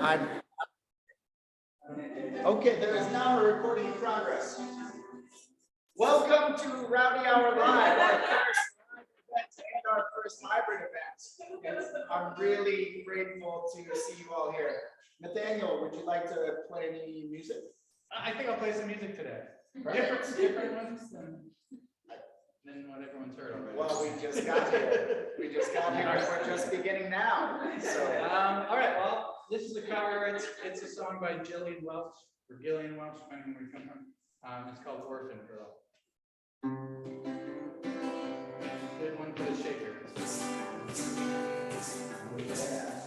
I'm okay. There is now a recording in progress. Welcome to Rowdy Hour Live, our first live event and our first hybrid event. I'm really grateful to see you all here. Nathaniel, would you like to play any music? I think I'll play some music today. Right. Different ones than what everyone's heard already. Well, we just got here. We just got here. We're just beginning now. So, all right. Well, this is a cover. It's a song by Gillian Welch or Gillian Welch, depending on where you come from. It's called Orphan Girl. Good one for the shaker. yeah.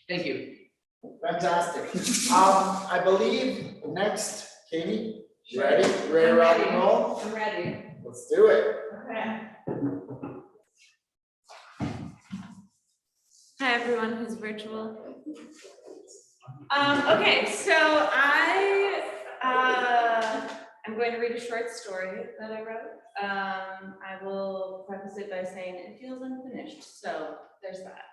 Thank you. Fantastic. I believe next, Katie, you ready? You ready to rock and roll? I'm ready. Let's do it. Okay. Hi, everyone who's virtual. Okay, so I'm going to read a short story that I wrote. I will preface it by saying it feels unfinished, so there's that.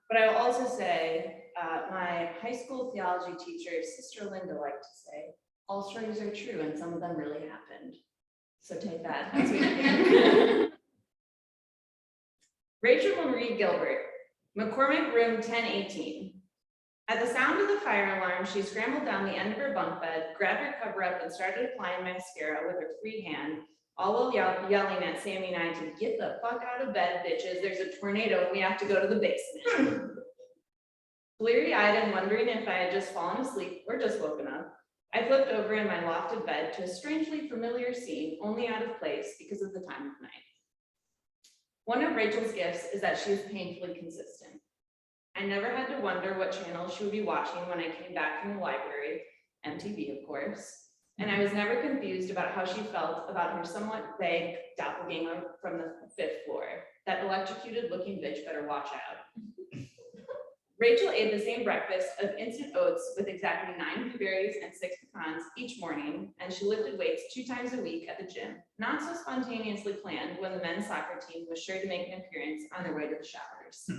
But I will also say, my high school theology teacher, Sister Linda, liked to say, all stories are true and some of them really happened. So take that as we can. Rachel Marie Gilbert, McCormick room 1018. At the sound of the fire alarm, she scrambled down the end of her bunk bed, grabbed her cover up, and started applying mascara with her free hand, all while yelling at Sammy and I to get the fuck out of bed, bitches. There's a tornado and we have to go to the basement. Bleary-eyed and wondering if I had just fallen asleep or just woken up, I flipped over in my lofted bed to a strangely familiar scene, only out of place because of the time of night. One of Rachel's gifts is that she is painfully consistent. I never had to wonder what channel she would be watching when I came back from the library, MTV of course, and I was never confused about how she felt about her somewhat vague doppelganger from the 5th floor. That electrocuted looking bitch better watch out. Rachel ate the same breakfast of instant oats with exactly 9 blueberries and 6 pecans each morning, and she lifted weights 2 times a week at the gym, not so spontaneously planned when the men's soccer team was sure to make an appearance on their way to the showers.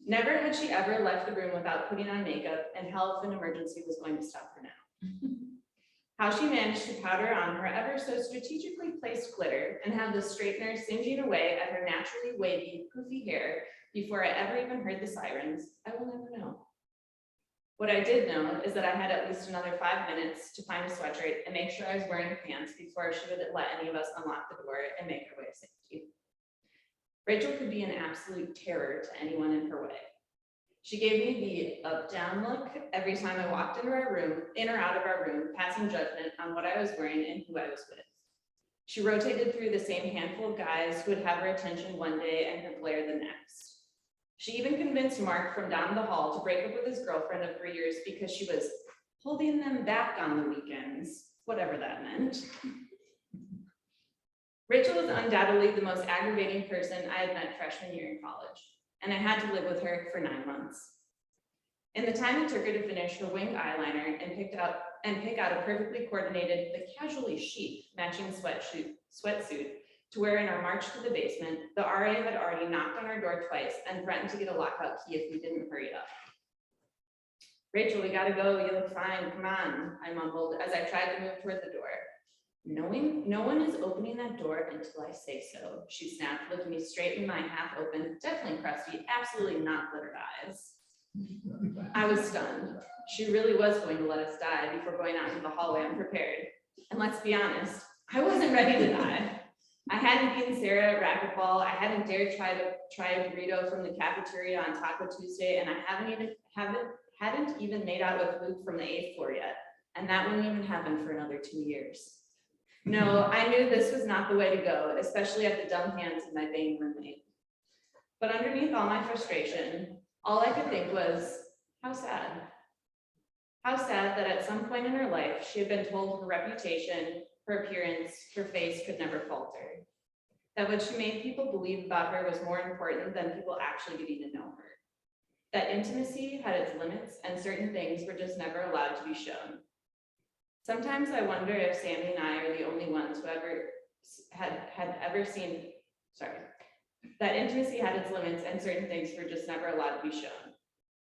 Never had she ever left the room without putting on makeup, and hell if an emergency was going to stop her now. How she managed to powder on her ever so strategically placed glitter and have the straightener singeing away at her naturally wavy, poofy hair before I ever even heard the sirens, I will never know. What I did know is that I had at least another 5 minutes to find a sweatshirt and make sure I was wearing pants before she would let any of us unlock the door and make her way to safety. Rachel could be an absolute terror to anyone in her way. She gave me the up-down look every time I walked into our room, in or out of our room, passing judgment on what I was wearing and who I was with. She rotated through the same handful of guys who would have her attention one day and her glare the next. She even convinced Mark from down the hall to break up with his girlfriend of 3 years because she was holding them back on the weekends, whatever that meant. Rachel was undoubtedly the most aggravating person I had met freshman year in college, and I had to live with her for 9 months. In the time it took her to finish her winged eyeliner and pick out a perfectly coordinated, but casually chic matching sweatsuit to wear in our march to the basement, the RA had already knocked on our door twice and threatened to get a lockout key if we didn't hurry up. Rachel, we gotta go, you look fine, come on, I mumbled as I tried to move toward the door. No one is opening that door until I say so, she snapped, looking me straight in my half-open, definitely crusty, absolutely not glittered eyes. I was stunned. She really was going to let us die before going out into the hallway unprepared. And let's be honest, I wasn't ready to die. I hadn't beaten Sarah at racquetball. I hadn't dared try a burrito from the cafeteria on Taco Tuesday, and I hadn't even made out with Luke from the 8th floor yet. And that wouldn't even happen for another 2 years. No, I knew this was not the way to go, especially at the dumb hands of my vain roommate. But underneath all my frustration, all I could think was, how sad. How sad that at some point in her life, she had been told her reputation, her appearance, her face could never falter. That what she made people believe about her was more important than people actually getting to know her. That intimacy had its limits and certain things were just never allowed to be shown. Sometimes I wonder if Sammy and I are the only ones who had ever seen, that intimacy had its limits and certain things were just never allowed to be shown.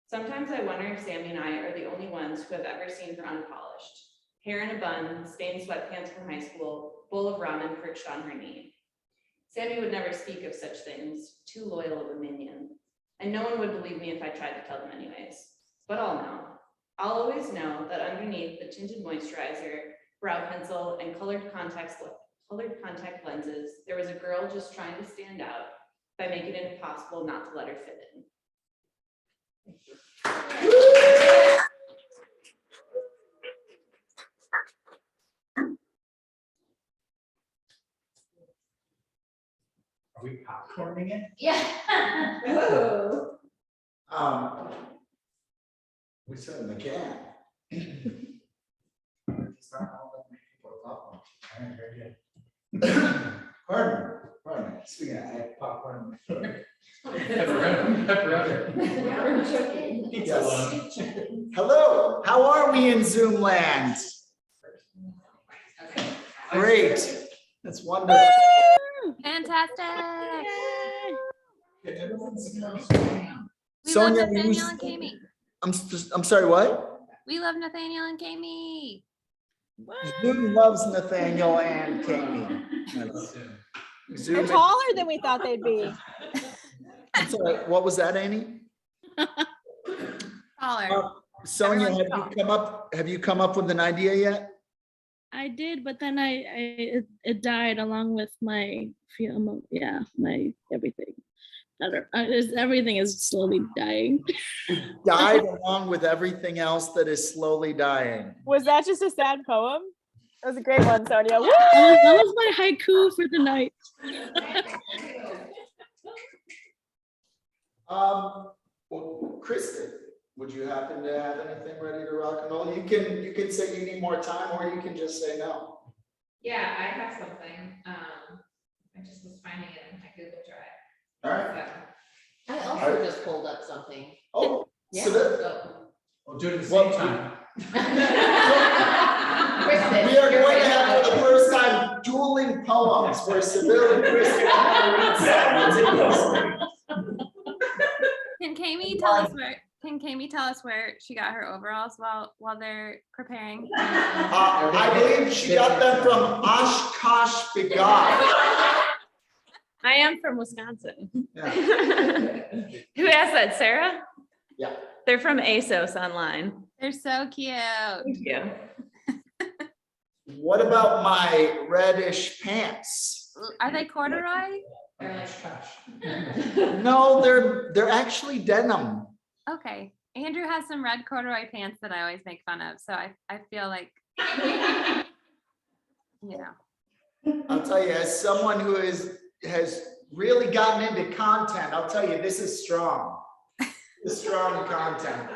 Sometimes I wonder if Sammy and I are the only ones who have ever seen her unpolished. Hair in a bun, stained sweatpants from high school, bowl of ramen perched on her knee. Sammy would never speak of such things, too loyal of a minion. And no one would believe me if I tried to tell them anyways. But I'll know. I'll always know that underneath the tinted moisturizer, brow pencil, and colored contact lenses, there was a girl just trying to stand out by making it impossible not to let her fit in. Are we popcorning it? Yeah. Oh. We certainly can. Start all the people to popcorn. All right, very good. Pardon me. Speaking of, I have popcorn in my throat. Pepperoni. Yes. Hello, how are we in Zoom land? Great, that's wonderful. Fantastic. We Sonia, love Nathaniel and Kami. I'm sorry, what? We love Nathaniel and Kami. Zoom loves Nathaniel and Kami. Zoom. They're taller than we thought they'd be. I'm sorry, what was that, Annie? Taller. Sonia, Everyone's have you come up with an idea yet? I did, but then it died along with my my everything. Everything is slowly dying. Died along with everything else that is slowly dying. Was that just a sad poem? That was a great one, Sonia. Woo! That was my haiku for the night. Well, Kristen, would you happen to have anything ready to rock and roll? You can say you need more time, or you can just say no. Yeah, I have something. I just was finding it in my Google Drive. All right. So, I also just pulled up something. Oh, so that, We'll do it at the same Well, time. we are going to have for the first time dueling poems where Seville and Kristen are going to read simultaneously. Can Kami tell us where she got her overalls while they're preparing? I believe she got them from Oshkosh, Begot. I am from Wisconsin. Yeah. Who asked that, Sarah? Yeah. They're from ASOS online. They're so cute. Thank you. What about my reddish pants? Are they corduroy? No, they're actually denim. Okay. Andrew has some red corduroy pants that I always make fun of. So I feel like, you know. I'll tell you, as someone who has really gotten into content, I'll tell you, this is strong. This is strong content.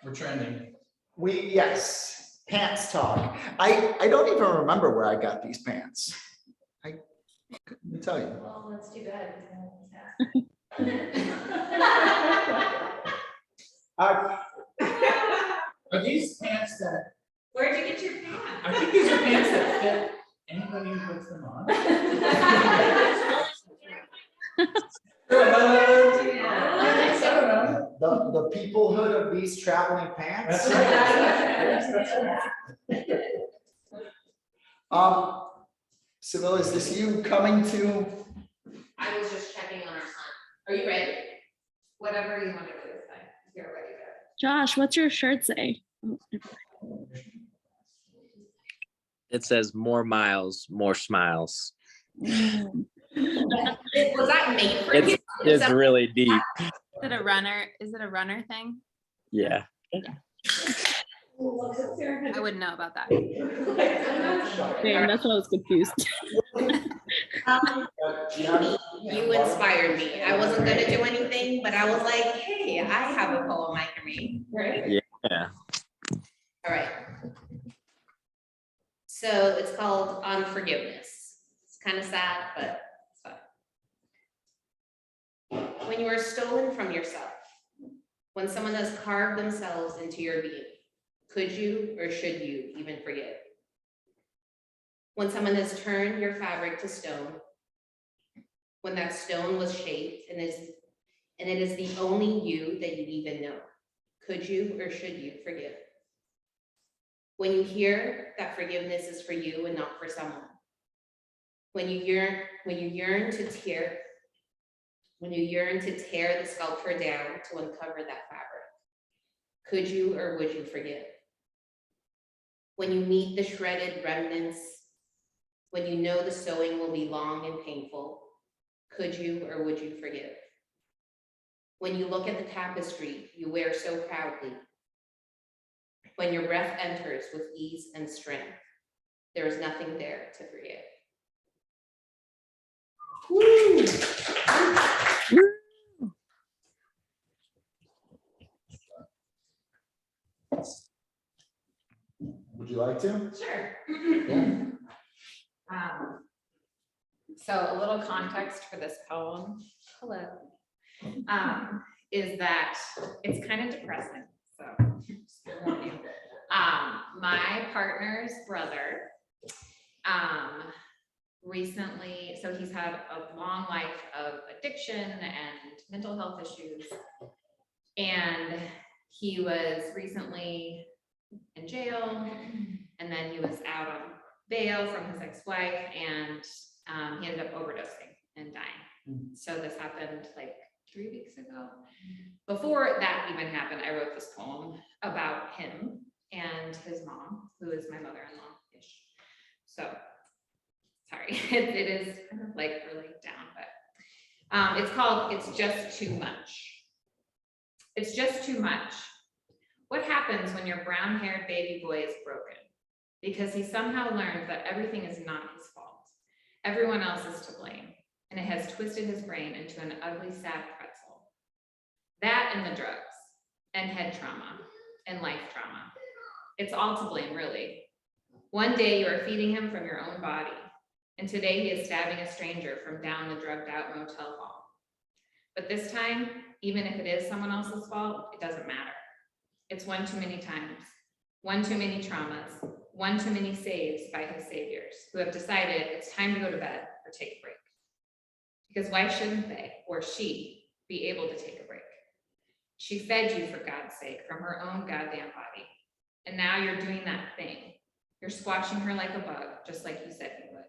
We're trending. Yes, pants talk. I don't even remember where I got these pants. I couldn't tell you. Well, that's too bad. Are these pants that, Where'd you get your pants? I think these are pants that fit anybody who puts them on. The peoplehood of these traveling pants. Seville, is this you coming to? I was just checking on our son. Are you ready? Whatever you want to do this time. You're ready to go. Josh, what's your shirt say? It says more miles, more smiles. Mm. Was that made for you? It's really deep. Is it a runner? Is it a runner thing? Yeah. I wouldn't know about that. Damn, that's why I was confused. You inspired me. I wasn't gonna do anything, but I was like, hey, I have a poem I can read, right? Yeah. All right. So it's called On Forgiveness. It's kind of sad, but it's fun. When you are stolen from yourself, when someone has carved themselves into your being, could you or should you even forgive? When someone has turned your fabric to stone, when that stone was shaped and it is the only you that you even know, could you or should you forgive? When you hear that forgiveness is for you and not for someone, when you yearn to tear the sculpture down to uncover that fabric, could you or would you forgive? When you meet the shredded remnants, when you know the sewing will be long and painful, could you or would you forgive? When you look at the tapestry you wear so proudly, when your breath enters with ease and strength, there is nothing there to forgive. Woo! Would you like to? Sure. Yeah. So a little context for this poem, hello, is that it's kind of depressing. So my partner's brother recently, so he's had a long life of addiction and mental health issues. And he was recently in jail, and then he was out on bail from his ex-wife, and he ended up overdosing and dying. So this happened like 3 weeks ago. Before that even happened, I wrote this poem about him and his mom, who is my mother-in-law-ish. So, sorry, it is kind of like really down, but it's called It's Just Too Much. It's just too much. What happens when your brown-haired baby boy is broken? Because he somehow learned that everything is not his fault. Everyone else is to blame, and it has twisted his brain into an ugly, sad pretzel. That and the drugs, and head trauma, and life trauma. It's all to blame, really. One day you are feeding him from your own body, and today he is stabbing a stranger from down the drugged-out motel hall. But this time, even if it is someone else's fault, it doesn't matter. It's one too many times, one too many traumas, one too many saves by his saviors who have decided it's time to go to bed or take a break. Because why shouldn't they, or she, be able to take a break? She fed you, for God's sake, from her own goddamn body. And now you're doing that thing. You're squashing her like a bug, just like you said you would.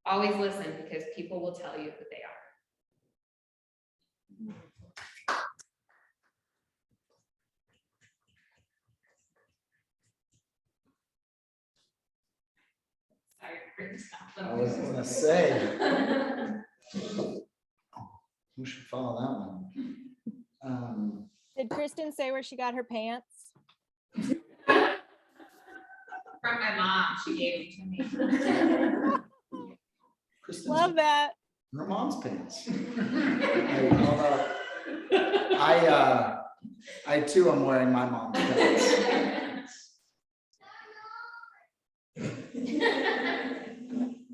Always listen, because people will tell you who they are. Sorry for stopping. I was gonna say, who should follow that one? Did Kristen say where she got her pants? From my mom, she gave them to me. Kristen's Love that. her mom's pants. I too am wearing my mom's pants.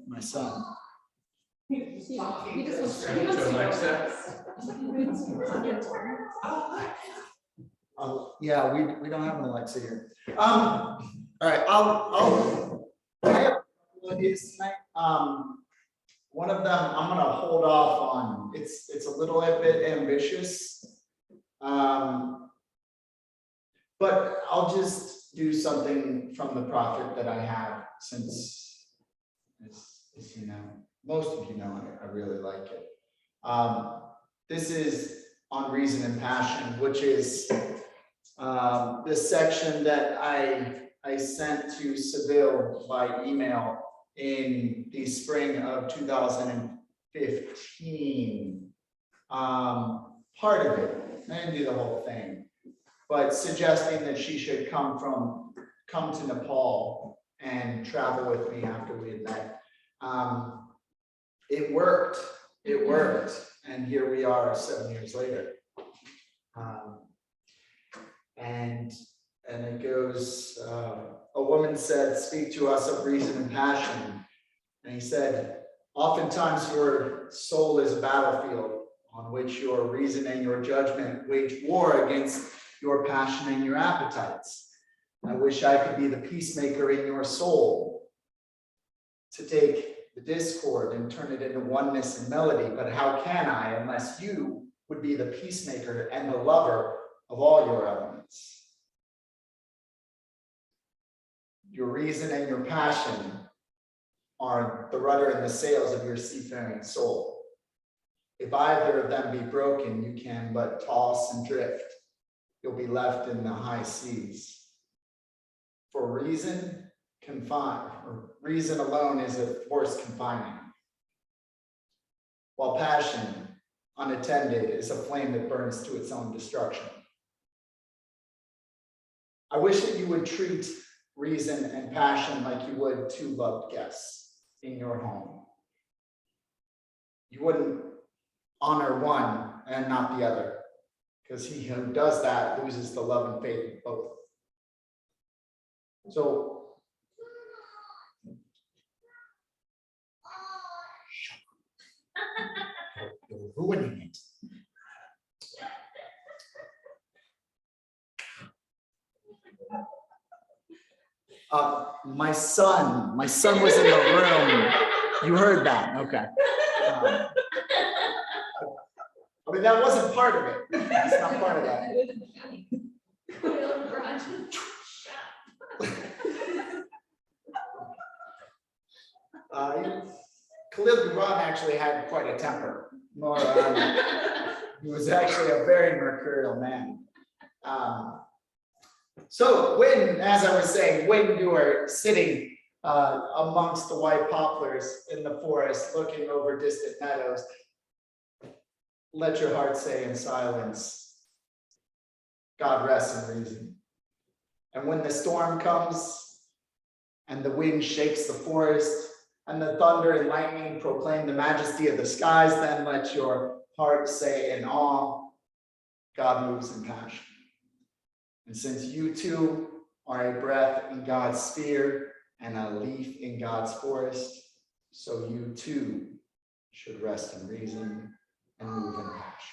My son. Yeah, we don't have an Alexa here. All right, I have a couple ideas tonight. One of them I'm gonna hold off on. It's a little bit ambitious. But I'll just do something from the prophet that I have, since as you know, most of you know, I really like it. This is on reason and passion, which is this section that I sent to Seville by email in the spring of 2015. Part of it, I didn't do the whole thing, but suggesting that she should come to Nepal and travel with me after we had met. It worked, and here we are 7 years later. And it goes, a woman said, "Speak to us of reason and passion." And he said, "Oftentimes your soul is a battlefield on which your reason and your judgment wage war against your passion and your appetites. I wish I could be the peacemaker in your soul, to take the discord and turn it into oneness and melody. But how can I, unless you would be the peacemaker and the lover of all your elements? Your reason and your passion are the rudder and the sails of your seafaring soul. If either of them be broken, you can but toss and drift. You'll be left in the high seas. For reason alone is a force confining, while passion, unattended, is a flame that burns to its own destruction. I wish that you would treat reason and passion like you would two loved guests in your home. You wouldn't honor one and not the other, because he who does that loses the love and faith of both. So you're ruining it. My son was in the room. You heard that, okay. I mean, that wasn't part of it. It's not part of that. Khalil Gibran actually had quite a temper. He was actually a very mercurial man. So when, as I was saying, when you are sitting amongst the white poplars in the forest, looking over distant meadows, let your heart say in silence, God rests in reason. And when the storm comes and the wind shakes the forest and the thunder and lightning proclaim the majesty of the skies, then let your heart say in awe, God moves in passion. And since you too are a breath in God's sphere and a leaf in God's forest, so you too should rest in reason and move in a patch.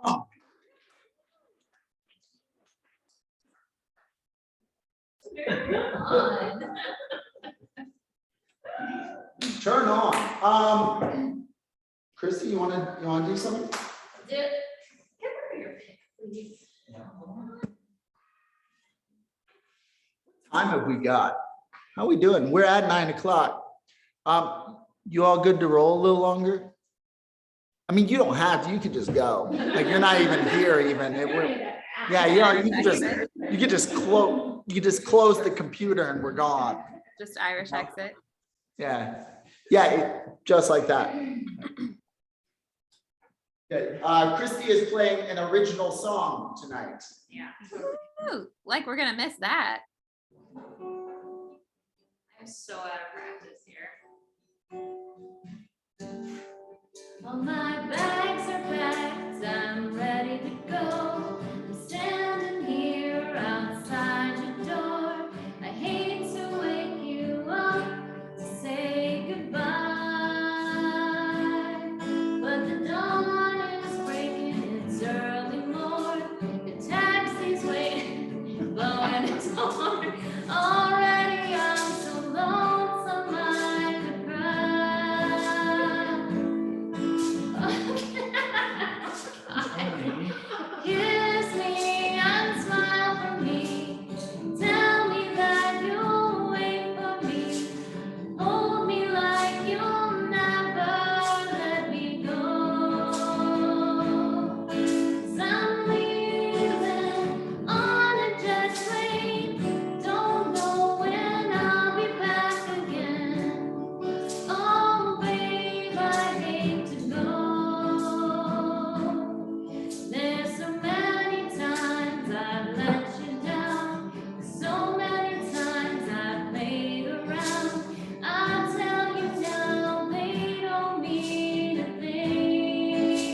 Oh. Turn on. Christy, you wanna do something? Time have we got? How are we doing? We're at 9 o'clock. You all good to roll a little longer? I mean, you don't have to, you could just go. Like, you're not even here even. Yeah, you could just close the computer and we're gone. Just Irish exit. Yeah, just like that. Good. Christy is playing an original song tonight. Yeah. Ooh, like we're gonna miss that. I'm so out of practice here. All my bags are packed, I'm ready to go. I'm standing here outside your door. I hate to wake you up to say goodbye, but the dawn is breaking, it's early morning. The taxi's waiting, but when it's over, already I'm so lonesome I could cry. Kiss me and smile for me. Tell me that you'll wait for me. Hold me like you'll never let me go. 'Cause I'm leaving on a jet plane. Don't know when I'll be back again. Oh, babe, I hate to go. There's so many times I've let you down, so many times I've played around. I'll tell you now, they don't mean a thing.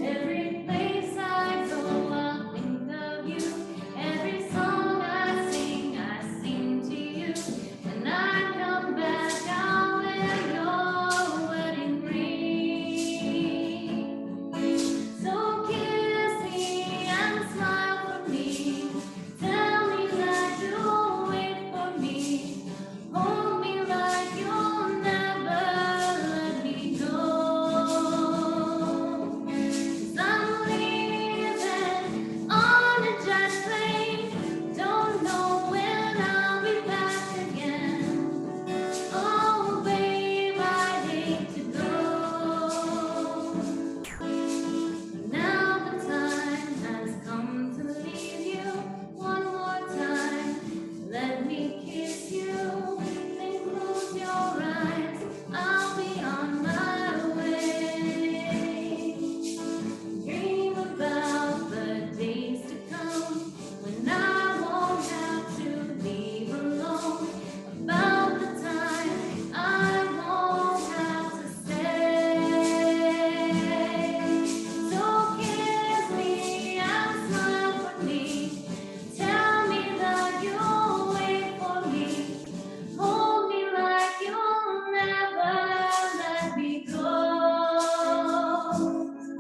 Every place I go, I'll think of you. Every song I sing to you. When I come back, I'll wear your wedding ring. So kiss me and smile for me. Tell me that you'll wait for me. Hold me like you'll never let me go. 'Cause I'm leaving on a jet plane. Don't know when I'll be back again. Oh, babe, I hate to go. Now the time has come to leave you one more time. Let me kiss you, then close your eyes. I'll be on my way. Dream about the days to come when I won't have to leave alone. About the time I won't have to stay. So kiss me and smile for me. Tell me that you'll wait for me. Hold me like you'll never let me go.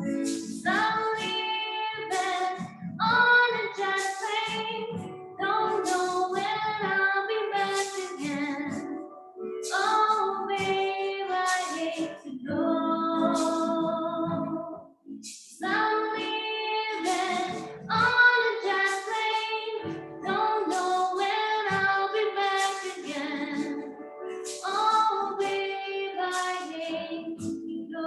'Cause I'm leaving on a jet plane. Don't know when I'll be back again. Oh, babe, I hate to go. 'Cause I'm leaving on a jet plane. Don't know when I'll be back again. Oh, babe, I hate to go.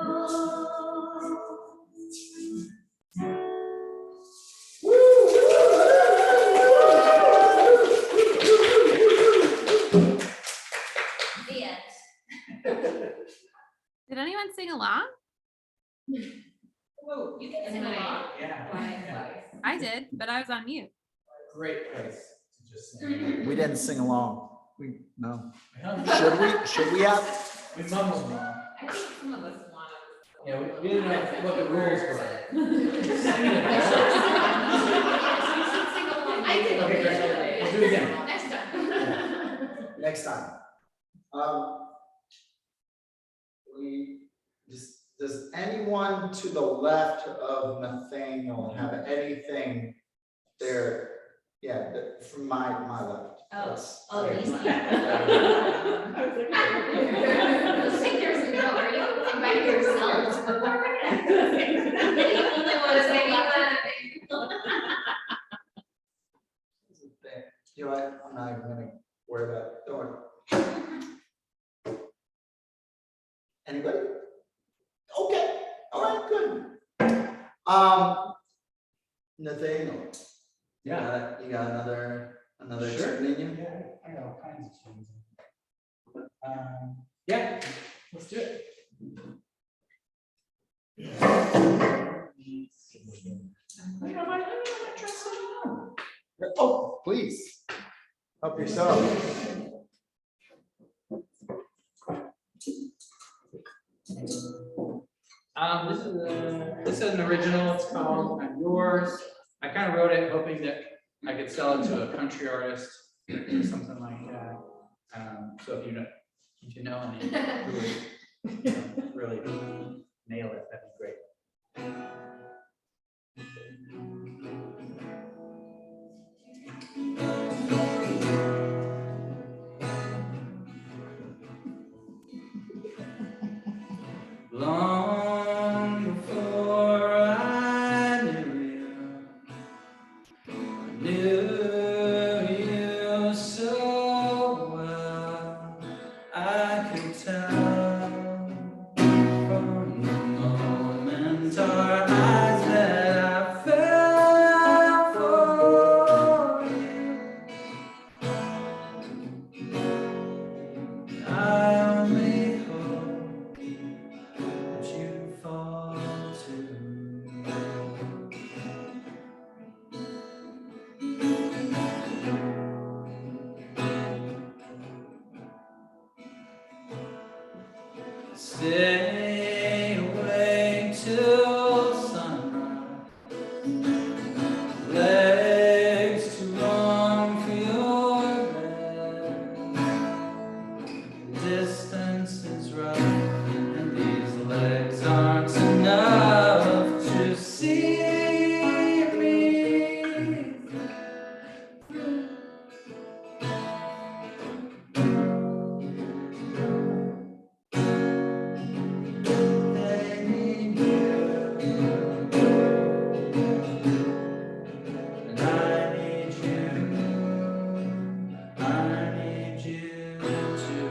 The end. Did anyone sing along? You can sing along. Yeah. I did, but I was on mute. Great place to just sing. We didn't sing along. No. We Should we have? mumbled along. I think some of us want to. Yeah, we didn't know what the rules were. I did. Okay, great. We'll do it again. Next time. Next time. We, does anyone to the left of Nathaniel have anything there? Yeah, from my left. Yes. these. I think there's no, are you inviting yourself to the board? The only one saying You know what? I'm not even gonna worry about it. Don't worry. Anybody? Okay. All right. Good. Nathaniel. Yeah. You got another Sure. tune in you? Yeah, I got all kinds of tunes. Yeah, let's do it. Oh, please. Help yourself. This is an original. It's called "I'm Yours." I kind of wrote it hoping that I could sell it to a country artist or something like that. So if you know any who would really nail it, that'd be great. Long before I knew you so well, I could tell from the moment our eyes met, I fell for you. I only hope that you fall too. Stay awake till sunrise. Legs too long for your bed. Distance is right, and these legs aren't enough to see me. They need you, and I need you too.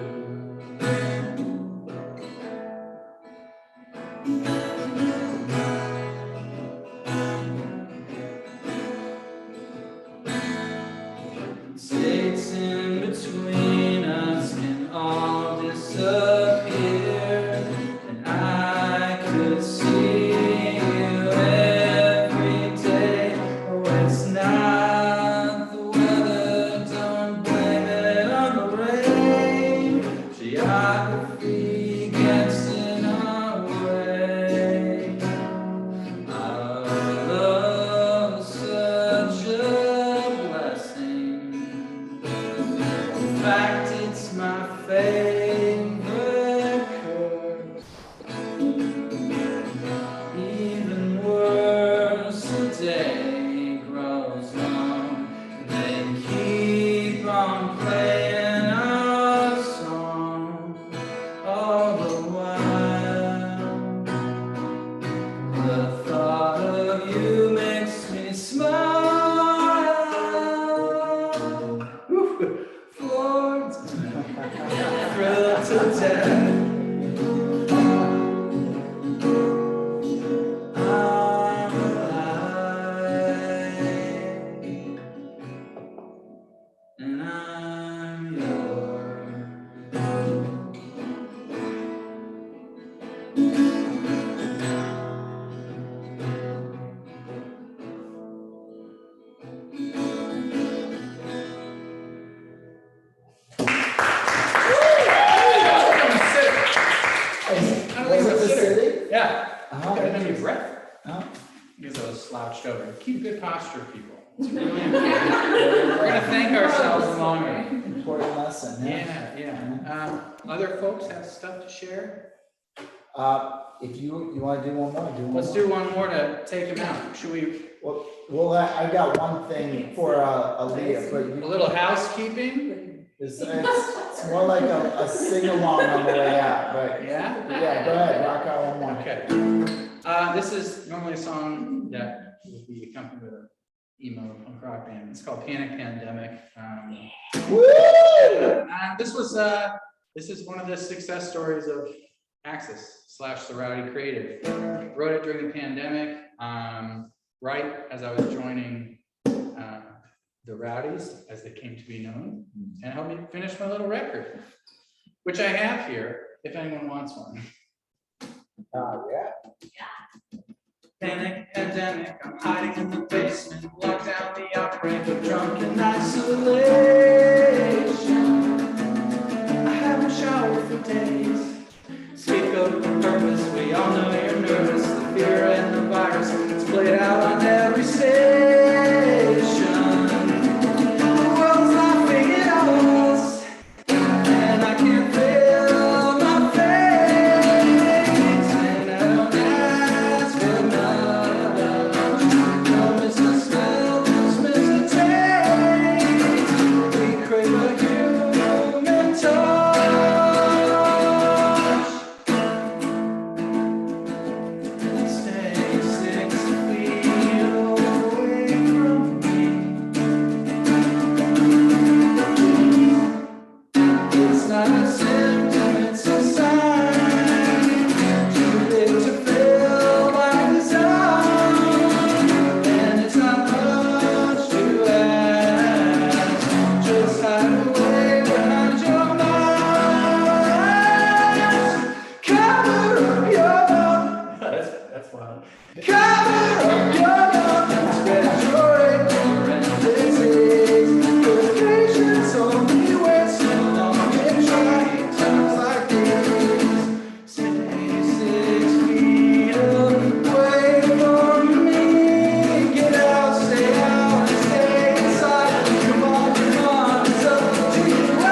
States in between us can all disappear, and I could see you every day. Oh, it's not the weather, don't blame it on the rain. Geography gets in our way. Our love is such a blessing. In fact, it's my favorite curse. Even worse, the day grows long. They keep on playing our song all the while. The thought of you makes me smile. Floored, thrilled to death. I'm alive, and I'm yours. Was it the city? Yeah. Oh, I didn't have any breath oh. because I was slouched over. Keep good posture, people. It's really important. We're gonna thank ourselves along the way. Important lesson, Yeah. Other folks have stuff to share? If you want to do one more, do one more. Let's do one more to take them out. Should we, Well, I got one thing for Aaliyah, but a you, little housekeeping? it's more like a sing-along on the way out, but Yeah? yeah, go ahead, rock out one more. Okay. This is normally a song that would be accompanied with an emo punk rock band. It's called Panic Pandemic. This is one of the success stories of Axis / the Rowdy Creative. Wrote it during the pandemic, right as I was joining the Rowdies, as they came to be known, and helped me finish my little record, which I have here, if anyone wants one. Yeah. Panic pandemic, I'm hiding in the basement, locked down the outbreak of drunken isolation. I haven't showered for days. Scapegoat for purpose, we all know you're nervous. The fear and the virus, it's played out on every station. The world's laughing at us, and I can't feel my face. And I don't ask for much. Don't miss the smell, just miss the taste. We crave a human touch. Stay 6 feet away from me. It's not a symptom, it's a sign. Too big to fail by design. And it's not much to ask. Just hide away behind your mask. Cover up your mouth. That's wild. Cover up your mouth and spread your ignorant disease. Good patience only works so long in trying times like these. Stay 6 feet away from me. Get out, stay out, and stay inside. Come on, it's up to you and I.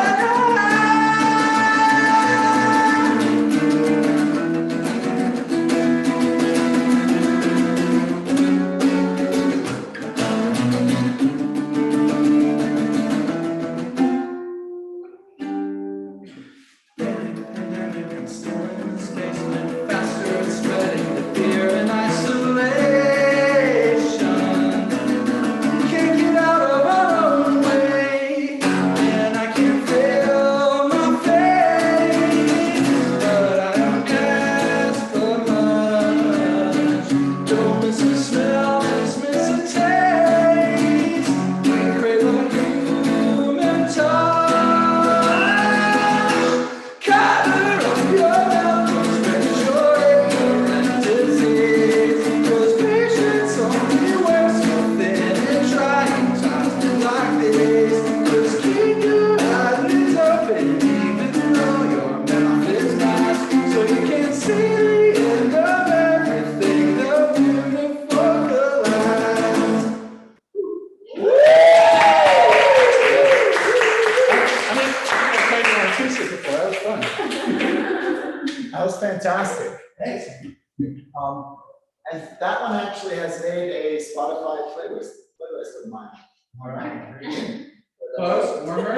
Pandemic, I'm still in this basement, faster it's spreading, the fear and isolation. Can't get out of our own way, and I can't feel my face. But I don't ask for much. Don't miss the smell, just miss the taste. We crave a human touch. Cover up your mouth, don't spread your ignorant disease. 'Cause patience only works so thin in trying times like these. Just keep your eyelids open even though your mouth is masked, so you can see the end of everything, the beautiful collapse. I mean, I've played on acoustic before, that was fun. That was fantastic. Thanks. And that one actually has made a Spotify playlist of mine. All right. Close, warmer.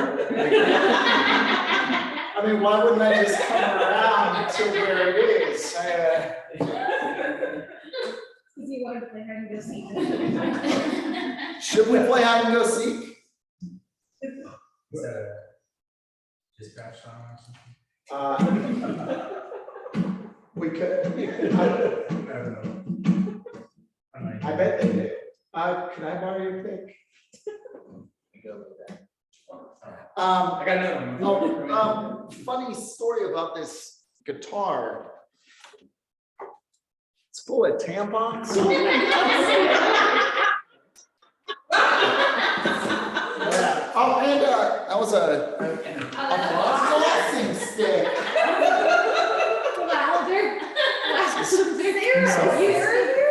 I mean, why wouldn't I just come around to where it is? Because you wanted to play hide and go seek. Should we play hide and go seek? Dispatch song or something? We could. I don't know. I bet they do. Can I borrow your pick? Go with that. I got another one. Funny story about this guitar. It's full of tampons. Yeah. Oh, and that was a flossing stick. Louder. Sarah, you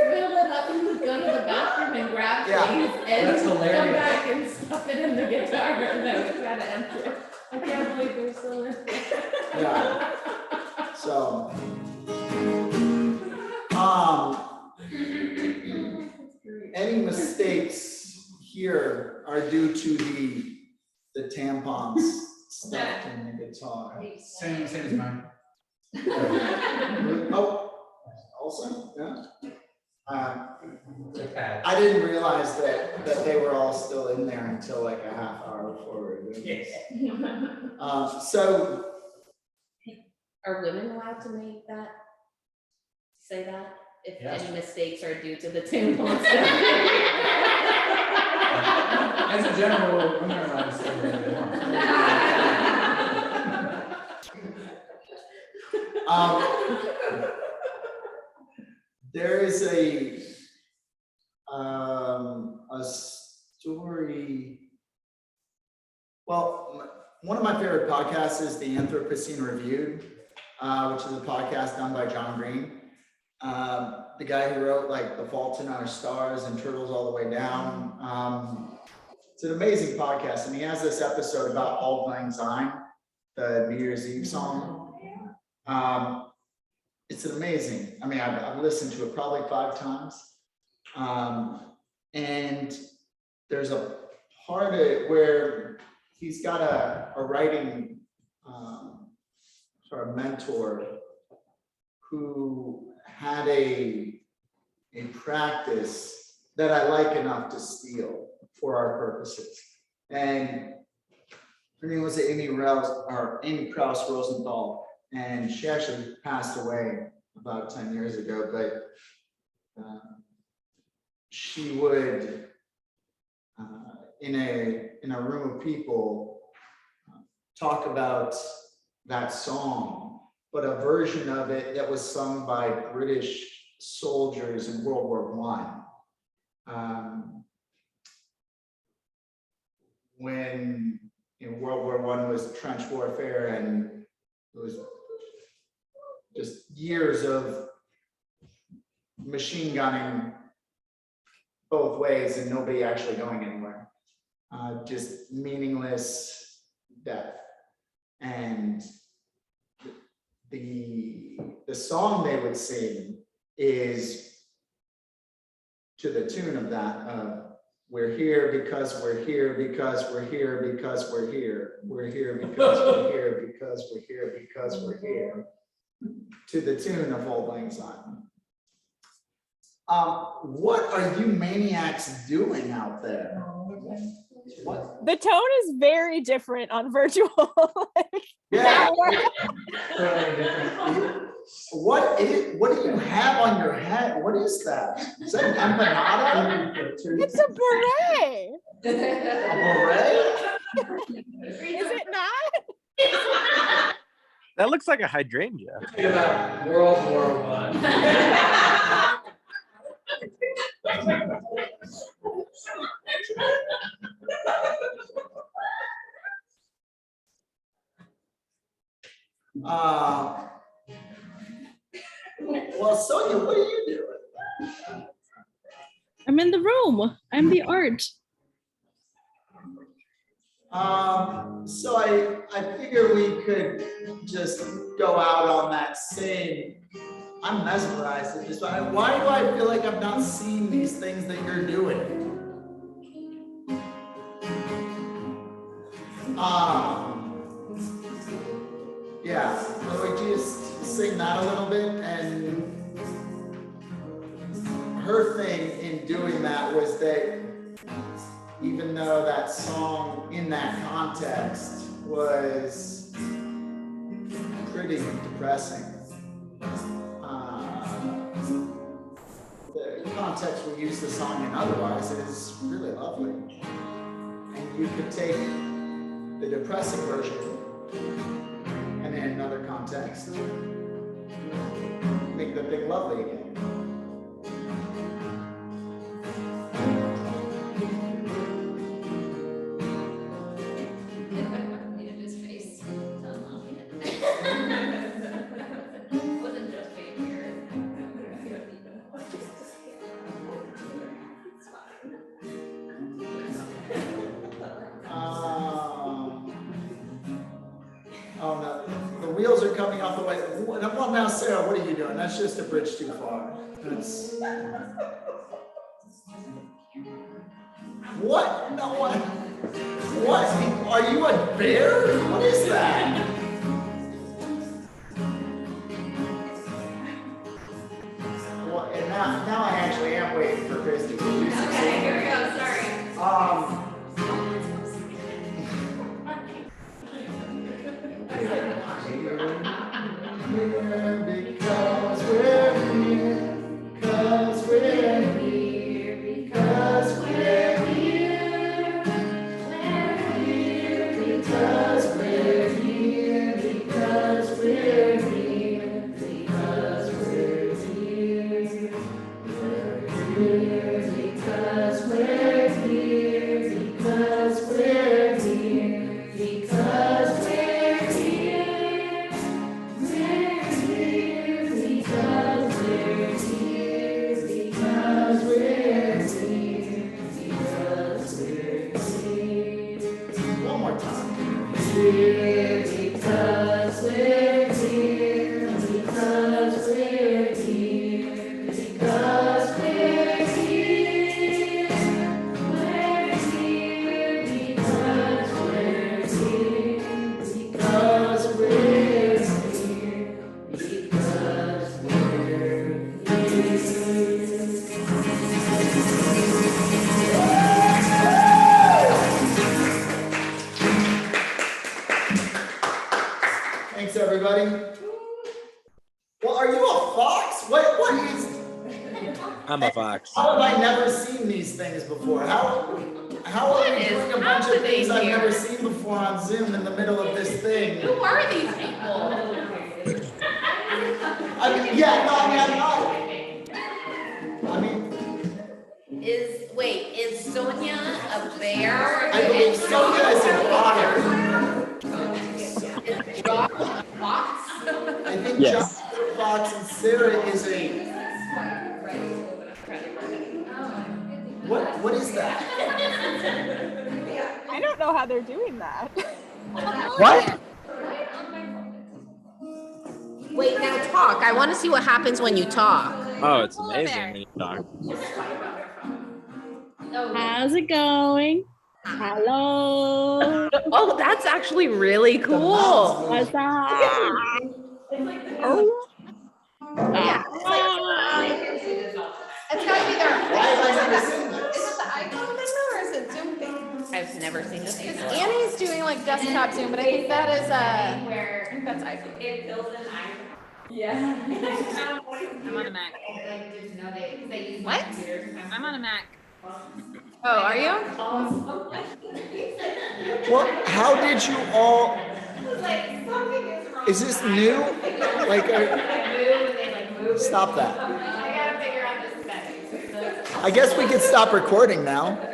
fill it up and go to the bathroom and grab Yeah. things. That's Come hilarious. back and stuff it in the guitar and then we gotta empty it. I can't believe they're still in there. Yeah. So, any mistakes here are due to the tampons stuffed in the guitar. Same as mine. Oh, also, yeah. They're pads. I didn't realize that they were all still in there until like a half hour before we were doing this. So, Are women allowed to make that, say that, if Yes. any mistakes are due to the tampons? As a general rule, women are allowed to say whatever they want. there is a story. Well, one of my favorite podcasts is the Anthropocene Reviewed, which is a podcast done by John Green. The guy who wrote like The Fault in Our Stars and Turtles All the Way Down. It's an amazing podcast, and he has this episode about Auld Lang Syne, the New Year's Eve song. It's amazing. I mean, I've listened to it probably 5 times. And there's a part of it where he's got a writing sort of mentor who had a practice that I like enough to steal for our purposes. And her name was Amy Krauss Rosenthal, and she actually passed away about 10 years ago, but she would, in a room of people, talk about that song, but a version of it that was sung by British soldiers in World War I. When World War I was trench warfare, and it was just years of machine gunning both ways and nobody actually going anywhere. Just meaningless death. And the song they would sing is to the tune of that. We're here because we're here because we're here because we're here. We're here because we're here because we're here because we're here. To the tune of Auld Lang Syne. What are you maniacs doing out there? What? The tone is very different on virtual. Yeah. Totally different. What do you have on your head? What is that? Is that an empanada? It's a beret. A beret? Is it not? That looks like a hydrangea. Think about World War I. Well, Sonia, what are you doing? I'm in the room. I'm the art. So I figure we could just go out on that same. I'm mesmerized at this. Why do I feel like I've not seen these things that you're doing? Yeah, so we just sing that a little bit, and her thing in doing that was that even though that song in that context was pretty depressing, the context we use the song in otherwise is really lovely. And you could take the depressing version and in another context, make the thing lovely again. His face. Wasn't just being weird. It's fine. wheels are coming off the way. Well, now, Sarah, what are you doing? That's just a bridge too far. That's... What? No, what? What? Are you a bear? What is that? Well, and now I actually am waiting for Chris to do something. Okay, here we go, sorry. Because we're here, because we're here, because we're here, because we're here, because we're here, because we're here, because we're here, because we're here, because we're here. One more time. Here because we're here, because we're here, because we're here. We're here because we're here, because we're here, because we're here. Thanks, everybody. Well, are you a fox? What is? I'm a fox. How have I never seen these things before? How What are we is doing a bunch of things I've happening never here? seen before on Zoom in the middle of this thing? Who are these people? I mean, yeah, no, I mean, Is Sonia a bear? I believe Sonia is an otter. Is Josh a fox? I think Yes. Josh is a fox and Sarah is a. What is that? I don't know how they're doing that. What? Wait, now talk. I want to see what happens when you talk. Oh, it's Polar amazing bear. when you talk. How's it going? Hello. Oh, that's actually really The cool. mouth's What's moving. up? Yeah. It's gotta be their. Why have I never seen this? Is it the iPhone thing though, or is it Zoom thing? I've never seen this Because before. Annie's doing like desktop Zoom, but I think that is I think that's iPhone. It fills in I'm on a Mac. What? I'm on a Mac. Oh, are you? What? How did you all? Is this new? Like, stop that. I gotta figure out this setting. I guess we could stop recording now.